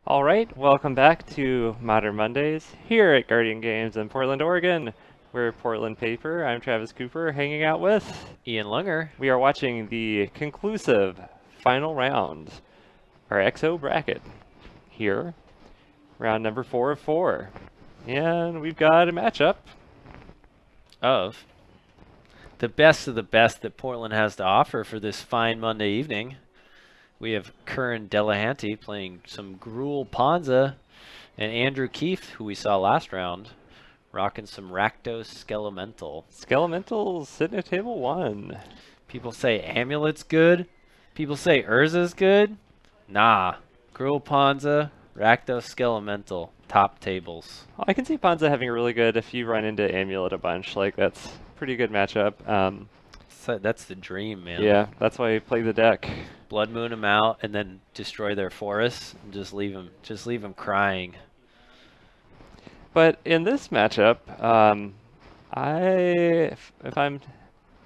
All right, welcome back to Modern Mondays here at Guardian Games in Portland, Oregon. We're Portland Paper. I'm Travis Cooper, hanging out with. Ian Lunger. We are watching the conclusive final round, our XO bracket here, round number 4 of 4. And we've got a matchup. Of the best of the best that Portland has to offer for this fine Monday evening. We have Curran Delahanty playing some Gruul Ponza, and Andrew Keefe, who we saw last round, rocking some Rakdos Skelemental. Skelemental sitting at table 1. People say Amulet's good. People say Urza's good. Nah. Gruul Ponza, Rakdos Skelemental. Top tables. I can see Ponza having a really good if you run into Amulet a bunch. Like, that's a pretty good matchup. So that's the dream, man. Yeah, that's why I play the deck. Blood Moon them out and then destroy their forests and just leave them crying. But in this matchup, if I'm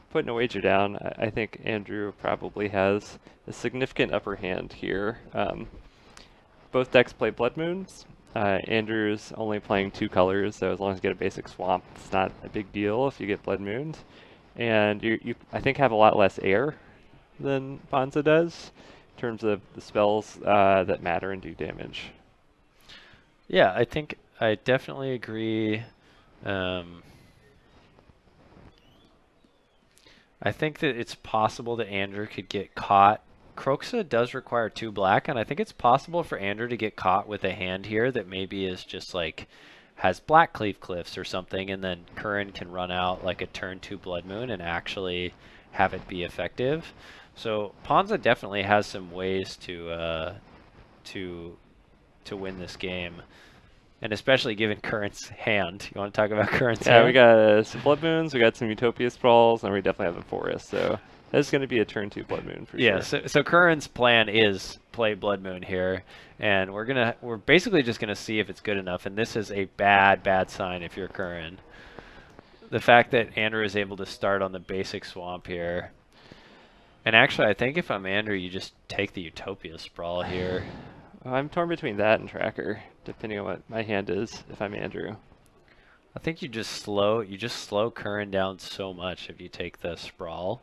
putting a wager down, I think Andrew probably has a significant upper hand here. Both decks play Blood Moons. Andrew's only playing 2 colors, so as long as you get a basic swamp, it's not a big deal if you get Blood Moons. And you I think, have a lot less air than Ponza does in terms of the spells that matter and do damage. Yeah, I think I definitely agree. I think that it's possible that Andrew could get caught. Croxa does require 2 black, and I think it's possible for Andrew to get caught with a hand here that maybe is just like has Black Cleave Cliffs or something, and then Curran can run out like a turn 2 Blood Moon and actually have it be effective. So Ponza definitely has some ways to win this game. And especially given Current's hand. You want to talk about Current's hand? Yeah, we got some Blood Moons, we got some Utopia Sprawls, and we definitely have a Forest, so this is going to be a turn 2 Blood Moon for sure. sure. Yeah, so Current's plan is play Blood Moon here, and we're basically just gonna see if it's good enough, and this is a bad sign if you're Curran. The fact that Andrew is able to start on the basic swamp here. And actually, I think if I'm Andrew, you just take the Utopia Sprawl here. I'm torn between that and Tracker, depending on what my hand is if I'm Andrew. I think you just slow Curran down so much if you take the Sprawl.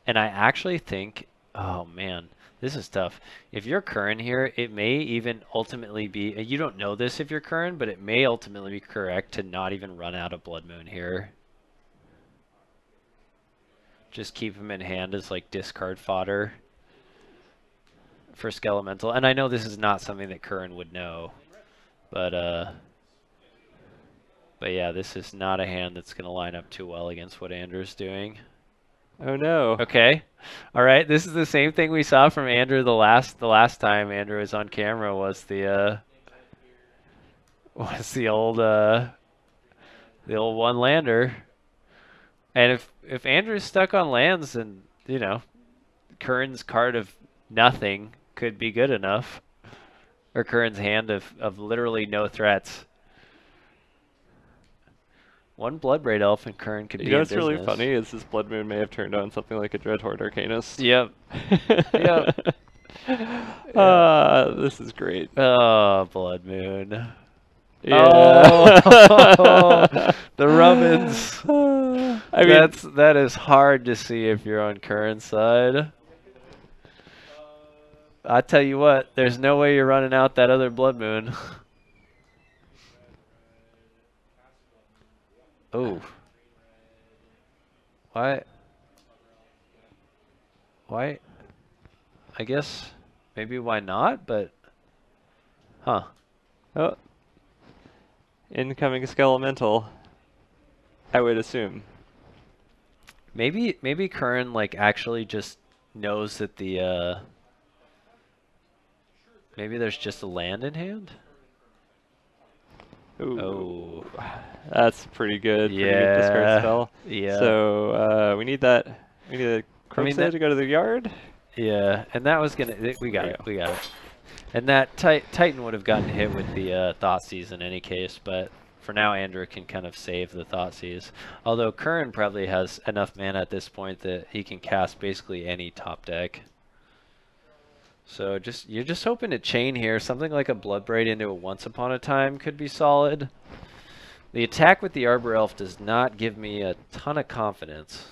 And I actually think, oh man, this is tough. If you're Curran here, it may even ultimately be, you don't know this if you're Curran, but it may ultimately be correct to not even run out of Blood Moon here. Just keep him in hand as like discard fodder for Skelemental. And I know this is not something that Curran would know, but yeah, this is not a hand that's going to line up too well against what Andrew's doing. Oh no. Okay. All right. This is the same thing we saw from Andrew the last time Andrew was on camera was the old one lander. And if Andrew's stuck on lands, then you know, Curran's card of nothing could be good enough. Or Curran's hand of literally no threats. One Bloodbraid Elf and Curran could be in business. You know what's really funny is this Blood Moon may have turned on something like a Dreadhorde Arcanist. Yep. Yep. This is great. Oh, Blood Moon. Yeah. Oh, the rubbins. I mean, that is hard to see if you're on Curran's side. I tell you what, there's no way you're running out that other Blood Moon. Oh. Why? I guess maybe why not, but huh. Oh. Incoming Skelemental, I would assume. Maybe Curran like actually just knows that the maybe there's just a land in hand. Ooh. Oh, that's pretty good. Yeah. Pretty good discard spell. Yeah. So we need that. We need a Croxa to go to the yard. Yeah, and that was gonna. We got it. We got it. And that Titan would have gotten hit with the Thoughtseize in any case, but for now Andrew can kind of save the Thoughtseize. Although Curran probably has enough mana at this point that he can cast basically any top deck. So you're just hoping to chain here. Something like a Bloodbraid into a Once Upon a Time could be solid. The attack with the Arbor Elf does not give me a ton of confidence.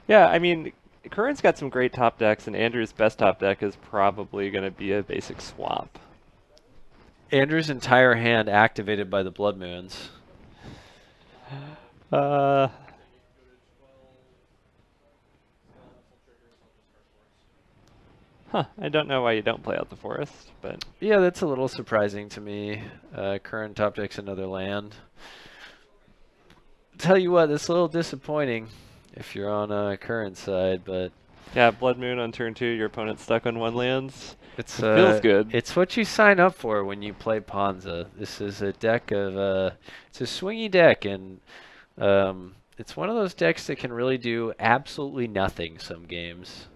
Yeah, I mean, Curran's got some great top decks, and Andrew's best top deck is probably going to be a basic swamp. Andrew's entire hand activated by the Blood Moons. I don't know why you don't play out the forest, but... Yeah, that's a little surprising to me. Curran top deck's another land. Tell you what, it's a little disappointing if you're on Curran's side, but... Yeah, Blood Moon on turn 2, your opponent's stuck on 1 lands. It feels good. It's what you sign up for when you play Ponza. This is a deck of... it's a swingy deck, and it's one of those decks that can really do absolutely nothing some games.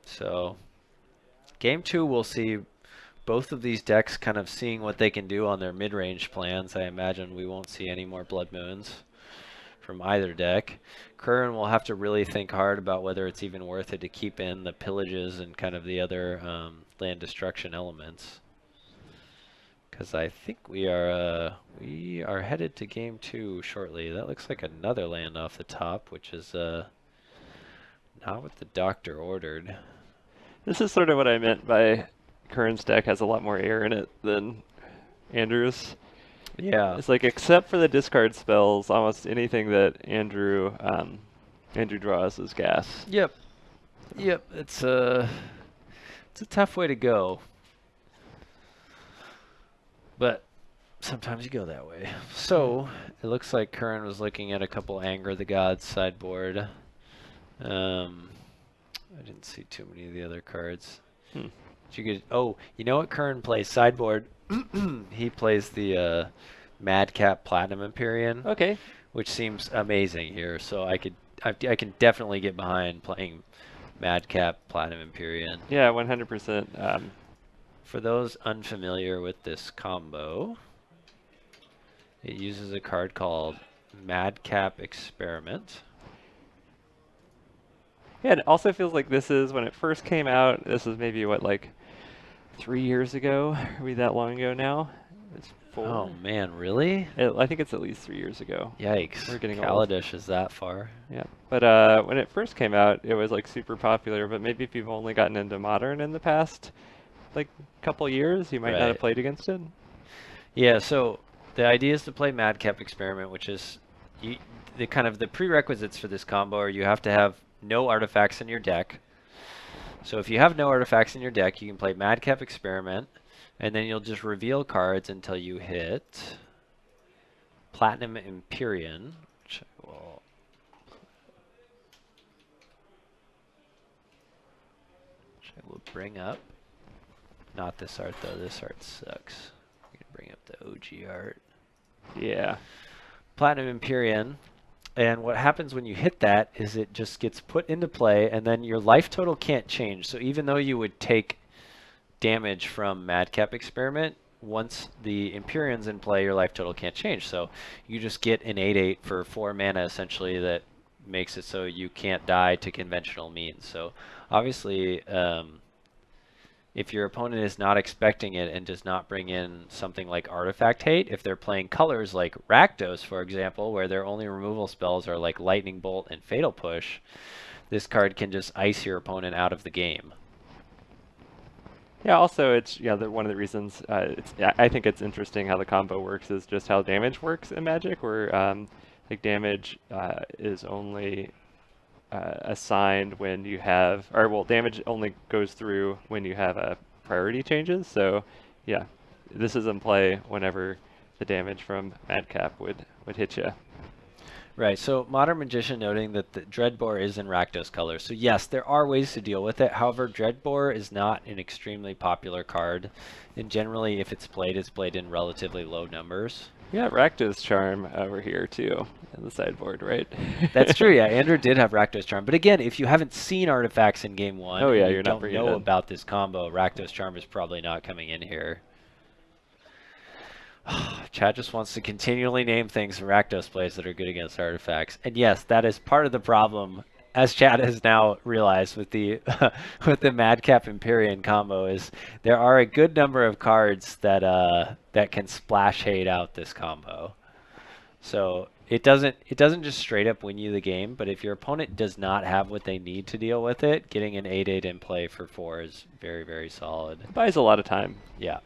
So, game 2 we'll see both of these decks kind of seeing what they can do on their mid-range plans. I imagine we won't see any more Blood Moons from either deck. Curran will have to really think hard about whether it's even worth it to keep in the pillages and kind of the other land destruction elements. Because I think we are headed to game 2 shortly. That looks like another land off the top, which is not what the doctor ordered. This is sort of what I meant by Curran's deck has a lot more air in it than Andrew's. Yeah. It's like, except for the discard spells, almost anything that Andrew draws is gas. Yep. Yep. It's a tough way to go. But sometimes you go that way. So it looks like Curran was looking at a couple Anger the Gods sideboard. I didn't see too many of the other cards. Oh, you know what Curran plays? Sideboard. He plays the Madcap Platinum Emperion. Okay. Which seems amazing here. So I can definitely get behind playing Madcap Platinum Emperion. Yeah, 100%. For those unfamiliar with this combo, it uses a card called Madcap Experiment. Yeah, it also feels like this is, when it first came out, this was maybe, what, like 3 years ago? Are we that long ago now? It's 4. Oh man, really? I think it's at least 3 years ago. Yikes. We're getting old. Kaladesh is that far. Yeah, but when it first came out, it was like super popular, but maybe if you've only gotten into Modern in the past, like, couple years, you might not have played against it. Yeah, so the idea is to play Madcap Experiment, which is the prerequisites for this combo are you have to have no artifacts in your deck. So if you have no artifacts in your deck, you can play Madcap Experiment, and then you'll just reveal cards until you hit Platinum Emperion, which I will bring up. Not this art though, this art sucks. I'm gonna bring up the OG art. Yeah. Platinum Emperion. And what happens when you hit that is it just gets put into play, and then your life total can't change. So even though you would take damage from Madcap Experiment, once the Emperion's in play, your life total can't change. So you just get an 8/8 for 4 mana, essentially, that makes it so you can't die to conventional means. So obviously, if your opponent is not expecting it and does not bring in something like Artifact Hate, if they're playing colors like Rakdos, for example, where their only removal spells are like Lightning Bolt and Fatal Push, this card can just ice your opponent out of the game. Yeah, also it's one of the reasons I think it's interesting how the combo works is just how damage works in Magic, where like damage is only assigned when you have, or well, damage only goes through when you have priority changes. So yeah, this is in play whenever the damage from Madcap would hit you. Right, so Modern Magician noting that the Dreadbore is in Rakdos color. So yes, there are ways to deal with it. However, Dreadbore is not an extremely popular card. And generally, if it's played in relatively low numbers. Yeah, Rakdos Charm over here too, in the sideboard, right? That's true, yeah. Andrew did have Rakdos Charm. But again, if you haven't seen artifacts in game 1, oh yeah, you you're don't not know about this combo, Rakdos Charm is probably not coming in here. Chad just wants to continually name things in Rakdos plays that are good against artifacts. And yes, that is part of the problem as Chad has now realized with the with the Madcap Emperion combo, is there are a good number of cards that that can splash hate out this combo. So it doesn't just straight up win you the game, but if your opponent does not have what they need to deal with it, getting an 8/8 in play for 4 is very, very solid. It buys a lot of time. Yeah.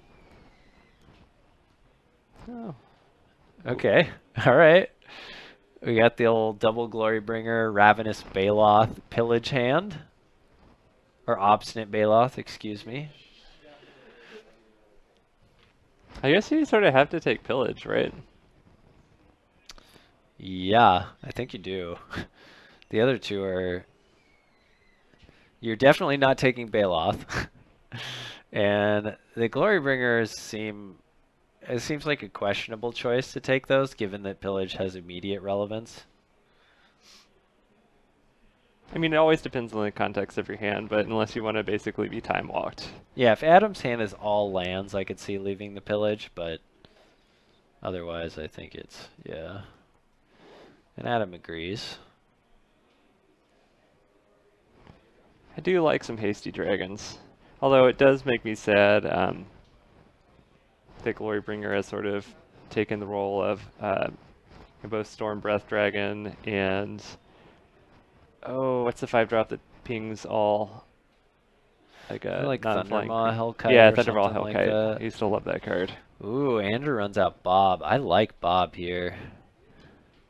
Oh. Okay. All right. We got the old double Glorybringer, Ravenous Baloth, Pillage hand. Or Obstinate Baloth, excuse me. I guess you sort of have to take Pillage, right? Yeah, I think you do. The other two are... You're definitely not taking Baloth. And the Glorybringers seem... It seems like a questionable choice to take those, given that Pillage has immediate relevance. I mean, it always depends on the context of your hand, but unless you want to basically be time walked. Yeah, if Adam's hand is all lands, I could see leaving the Pillage, but otherwise I think it's, yeah. And Adam agrees. I do like some hasty dragons, although it does make me sad that Glorybringer has sort of taken the role of both Storm Breath Dragon and what's the 5-drop that pings all like a like non-flying Thundermaw Hellkite. Yeah, or Thundermaw something Hellkite. Like that. I used to love that card. Ooh, Andrew runs out Bob. I like Bob here.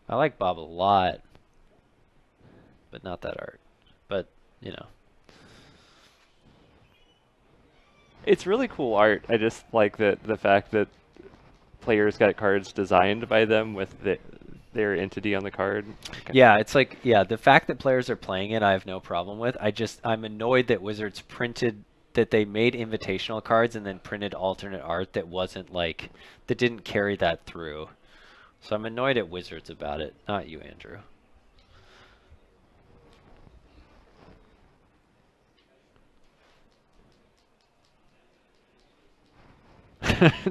I like Bob a lot, but not that art. But you know. It's really cool art. I just like the fact that players got cards designed by them with their entity on the card. Yeah, it's like, yeah, the fact that players are playing it, I have no problem with. I'm annoyed that Wizards that they made invitational cards and then printed alternate art that wasn't like, that didn't carry that through. So I'm annoyed at Wizards about it, not you, Andrew.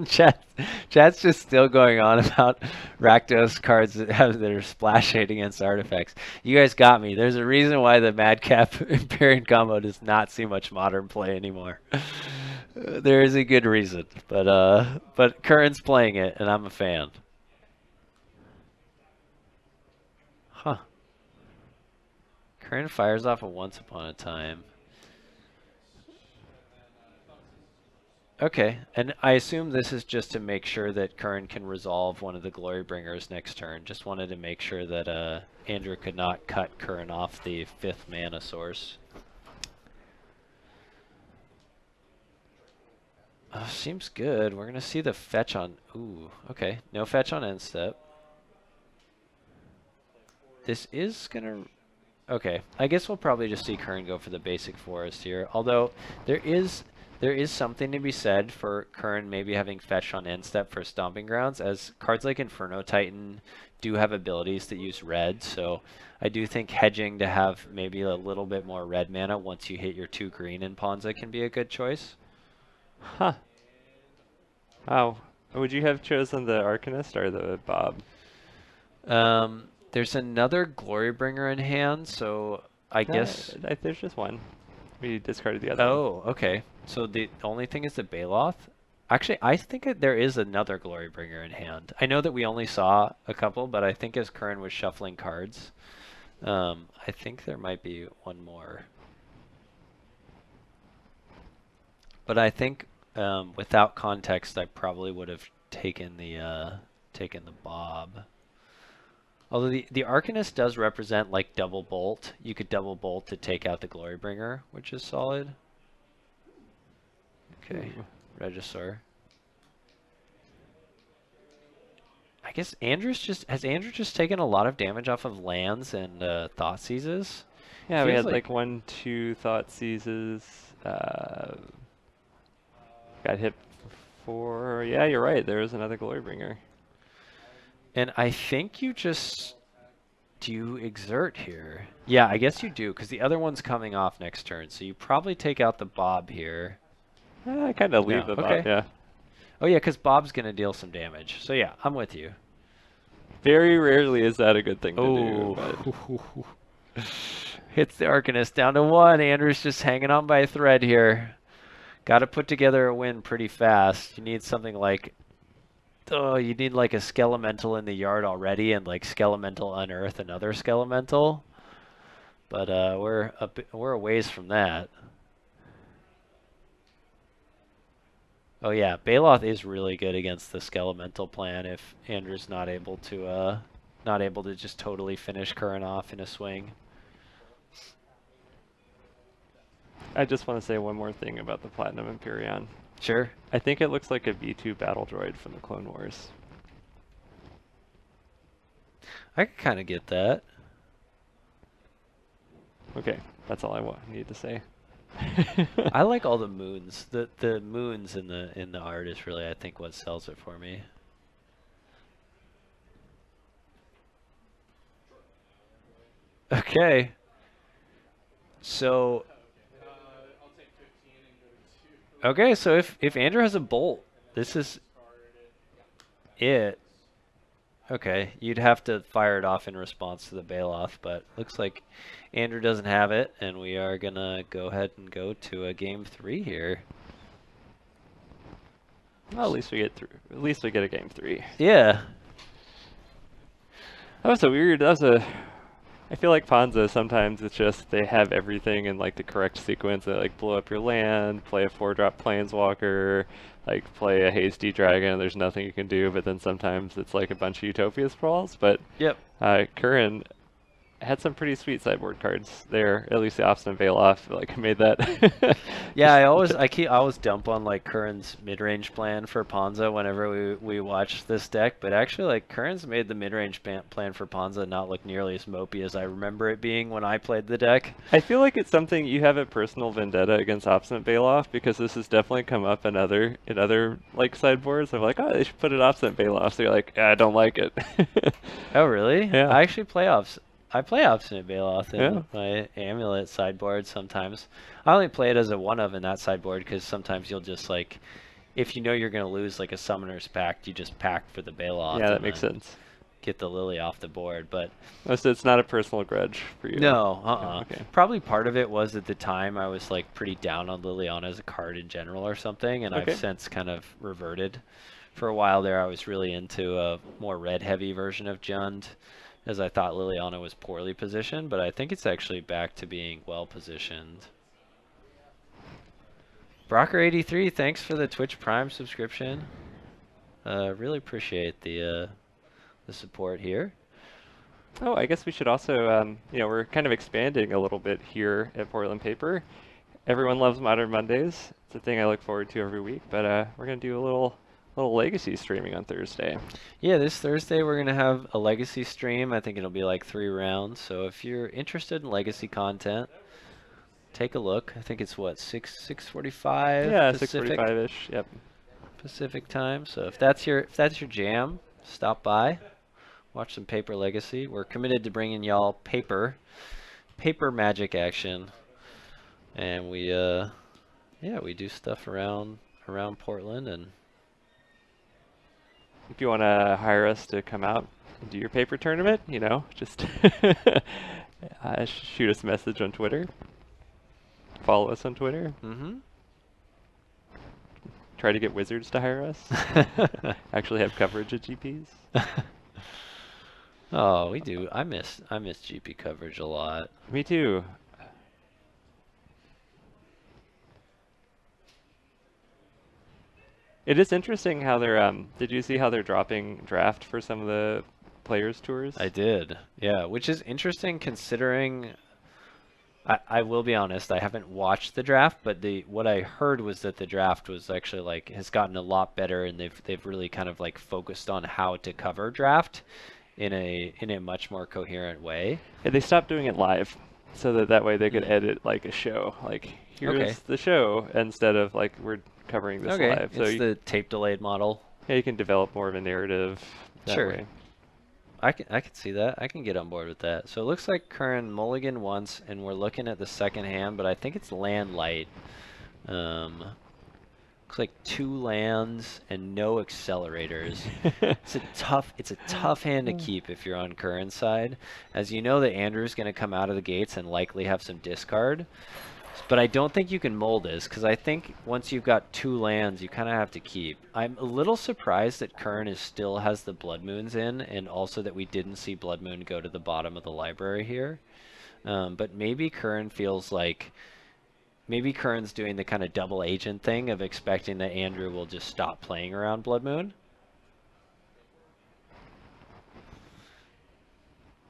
Chat's just still going on about Rakdos cards that are splash hate against artifacts. You guys got me. There's a reason why the Madcap Emperion combo does not see much modern play anymore. There is a good reason, but Curran's playing it, and I'm a fan. Huh. Curran fires off a Once Upon a Time. Okay, and I assume this is just to make sure that Curran can resolve one of the Glorybringers next turn. Just wanted to make sure that Andrew could not cut Curran off the 5th mana source. Seems good. We're going to see the fetch on... Ooh, okay. No fetch on end step. This is going to... Okay, I guess we'll probably just see Curran go for the basic forest here. Although, there is something to be said for Curran maybe having fetch on end step for Stomping Grounds, as cards like Inferno Titan do have abilities that use red, so I do think hedging to have maybe a little bit more red mana once you hit your 2 green in Ponza can be a good choice. Huh. Wow. Would you have chosen the Arcanist or the Bob? There's another Glorybringer in hand, so I guess... There's just one. We discarded the other one. Oh, okay. So the only thing is the Baloth? Actually, I think there is another Glorybringer in hand. I know that we only saw a couple, but I think as Curran was shuffling cards, I think there might be one more. But I think without context, I probably would have taken the Bob. Although the Arcanist does represent like double bolt. You could double bolt to take out the Glorybringer, which is solid. Okay, Regisaur. I guess has Andrew just taken a lot of damage off of lands and Thought Seizes? Yeah, we had like 1, 2 Thought Seizes. Got hit for... Yeah, you're right. There is another Glorybringer. And I think you just... Do you exert here? Yeah, I guess you do, because the other one's coming off next turn. So you probably take out the Bob here. I kind of leave the Bob, yeah. Oh yeah, because Bob's going to deal some damage. So yeah, I'm with you. Very rarely is that a good thing to do. But... Hits the Arcanist down to 1. Andrew's just hanging on by a thread here. Got to put together a win pretty fast. You need something like, oh, you need like a Skelemental in the yard already, and like Skelemental unearth another Skelemental. But we're a ways from that. Oh yeah, Baloth is really good against the Skelemental plan if Andrew's not able to just totally finish Curran off in a swing. I just want to say one more thing about the Platinum Emperion. Sure. I think it looks like a V2 battle droid from the Clone Wars. I could kind of get that. Okay, that's all I need to say. I like all the moons. The moons in the art is really, I think, what sells it for me. Okay. So okay, so if Andrew has a bolt, this is it. Okay, you'd have to fire it off in response to the Baloth, but looks like Andrew doesn't have it, and we are gonna go ahead and go to a game 3 here. Well, at least we get through. At least we get a game 3. Yeah. That was a weird. I feel like Ponza, sometimes it's just they have everything in like the correct sequence. They like blow up your land, play a 4-drop planeswalker, like play a hasty dragon, and there's nothing you can do. But then sometimes it's like a bunch of Utopia sprawls. But Yep. Curran had some pretty sweet sideboard cards there. At least the Obstinate Baloth like made that. Yeah, I always dump on like Curran's mid-range plan for Ponza whenever we watch this deck, but actually like Curran's made the mid-range plan for Ponza not look nearly as mopey as I remember it being when I played the deck. I feel like it's something you have a personal vendetta against Obstinate Baloth, because this has definitely come up in other like sideboards. I'm like, oh, they should put an Obstinate Baloth. So you're like, I don't like it. Oh really? Yeah. I actually play Obstinate Baloth in my Amulet sideboard sometimes. I only play it as a one-of in that sideboard because sometimes you'll just like, if you know you're going to lose like a Summoner's Pact, you just pack for the Baloth. Yeah, that makes sense. Get the Lily off the board, but... Oh, so it's not a personal grudge for you? No, Oh, okay. Probably part of it was at the time I was like pretty down on Liliana as a card in general or something, and Okay. I've since kind of reverted. For a while there, I was really into a more red-heavy version of Jund, as I thought Liliana was poorly positioned, but I think it's actually back to being well positioned. Brocker83, thanks for the Twitch Prime subscription. Really appreciate the support here. Oh, I guess we should also, we're kind of expanding a little bit here at Portland Paper. Everyone loves Modern Mondays. It's a thing I look forward to every week, but we're going to do a little Legacy streaming on Thursday. Yeah, this Thursday we're going to have a Legacy stream. I think it'll be like 3 rounds. So if you're interested in Legacy content, take a look. I think it's what, 6:45? Yeah, Pacific? 6:45-ish. Yep. Pacific time. So if that's your jam, stop by. Watch some Paper Legacy. We're committed to bringing y'all paper Magic action. And we do stuff around Portland, and If you want to hire us to come out and do your paper tournament, just shoot us a message on Twitter. Follow us on Twitter. Try to get Wizards to hire us. Actually have coverage at GPs. Oh, we do. I miss GP coverage a lot. Me too. It is interesting how they're, did you see how they're dropping draft for some of the players' tours? I did, yeah, which is interesting considering, I will be honest, I haven't watched the draft, but what I heard was that the draft was actually like, has gotten a lot better, and they've really kind of like focused on how to cover draft in a much more coherent way. Yeah, they stopped doing it live, so that way they could edit like a show. Like, here's the show, instead of like, we're covering this live. So it's the tape delayed model. Yeah, you can develop more of a narrative that way. I can see that. I can get on board with that. So it looks like Curran mulligan once, and we're looking at the second hand, but I think it's land light. Looks like 2 lands and no accelerators. It's a tough hand to keep if you're on Curran's side, as you know that Andrew's going to come out of the gates and likely have some discard. But I don't think you can mold this, because I think once you've got 2 lands, you kind of have to keep. I'm a little surprised that Curran still has the Blood Moons in, and also that we didn't see Blood Moon go to the bottom of the library here. But maybe Curran feels like... Maybe Curran's doing the kind of double agent thing of expecting that Andrew will just stop playing around Blood Moon.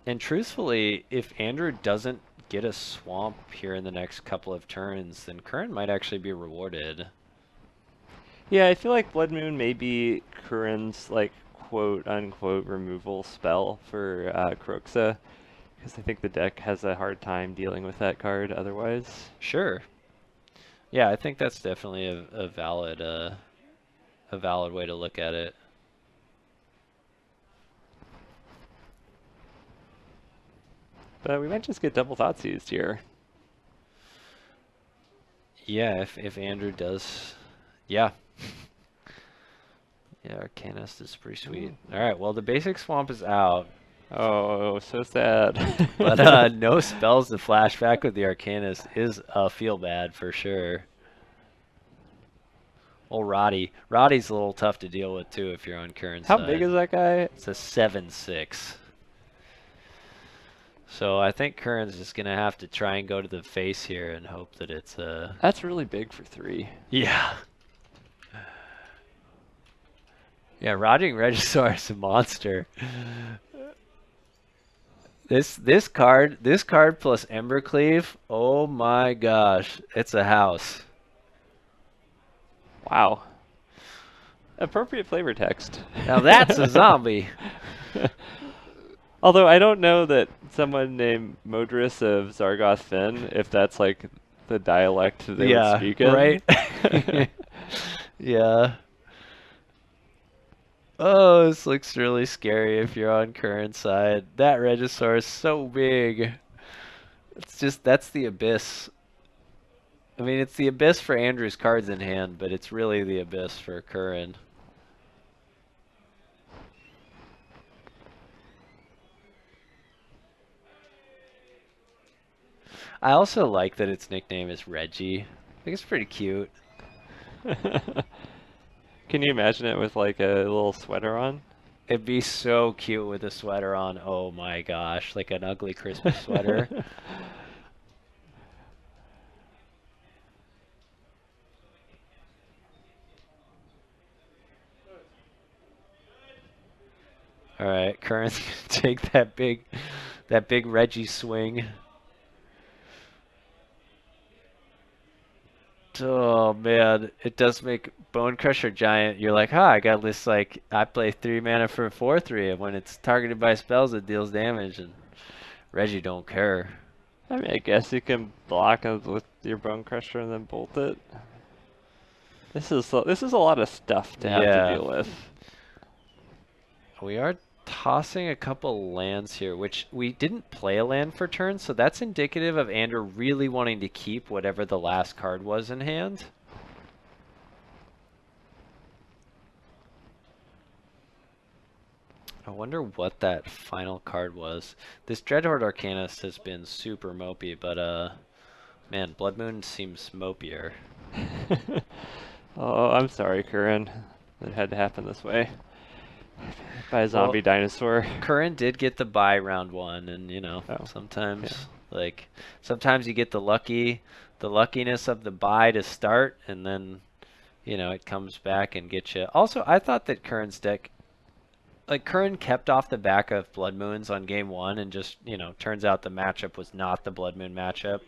And truthfully, if Andrew doesn't get a swamp here in the next couple of turns, then Curran might actually be rewarded. Yeah, I feel like Blood Moon may be Curran's, like, quote-unquote removal spell for Kroxa, because I think the deck has a hard time dealing with that card otherwise. Sure. Yeah, I think that's definitely a valid way to look at it. But we might just get double Thoughtseized here. Yeah, if Andrew does, yeah. Yeah, Arcanist is pretty sweet. All right, well the basic swamp is out. Oh, so sad. But no spells to flashback with the Arcanist is feel bad for sure. Oh, Roddy. Roddy's a little tough to deal with too if you're on Curran's side. How big is that guy? It's a 7/6. So I think Curran's just gonna have to try and go to the face here and hope that it's That's really big for 3. Yeah. Yeah, Rotting Regisaur is a monster. This card plus Embercleave, oh my gosh, it's a house. Wow. Appropriate flavor text. Now that's a zombie. Although I don't know that someone named Modris of Zargoth Finn, if that's like the dialect they would speak in. Right? Yeah. Oh, this looks really scary if you're on Curran's side. That Regisaur is so big. It's just, that's the Abyss. I mean, it's the Abyss for Andrew's cards in hand, but it's really the Abyss for Curran. I also like that its nickname is Reggie. I think it's pretty cute. Can you imagine it with like a little sweater on? It'd be so cute with a sweater on. Oh my gosh, like an ugly Christmas sweater. All right, Curran's gonna take that big Reggie swing. Oh man, it does make Bone Crusher Giant. You're like, I got this, like, I play 3 mana for 4/3, and when it's targeted by spells, it deals damage, and Reggie don't care. I mean, I guess you can block it with your Bone Crusher and then bolt it. This is a lot of stuff to have to deal with. We are tossing a couple lands here, which we didn't play a land for turn, so that's indicative of Andrew really wanting to keep whatever the last card was in hand. I wonder what that final card was. This Dreadhorde Arcanist has been super mopey, but man, Blood Moon seems mopier. Oh, I'm sorry, Curran. It had to happen this way. By a zombie dinosaur. Curran did get the bye round 1, and you know, sometimes sometimes you get the luckiness of the bye to start, and then you know it comes back and gets you. Also, I thought that Curran's deck, like Curran kept off the back of Blood Moons on game 1, and just turns out the matchup was not the Blood Moon matchup.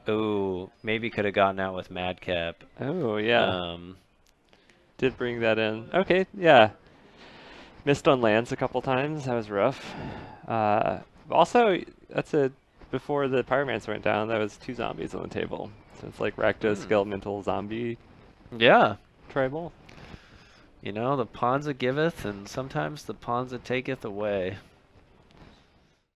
Ooh, maybe could have gotten out with Madcap. Oh yeah. Did bring that in. Okay, yeah. Missed on lands a couple times. That was rough. Also, before the Pyromancer went down, that was 2 zombies on the table. So it's like Rakdos, Skelemental, zombie. Yeah. Tribal. You know, the Ponza giveth, and sometimes the Ponza taketh away.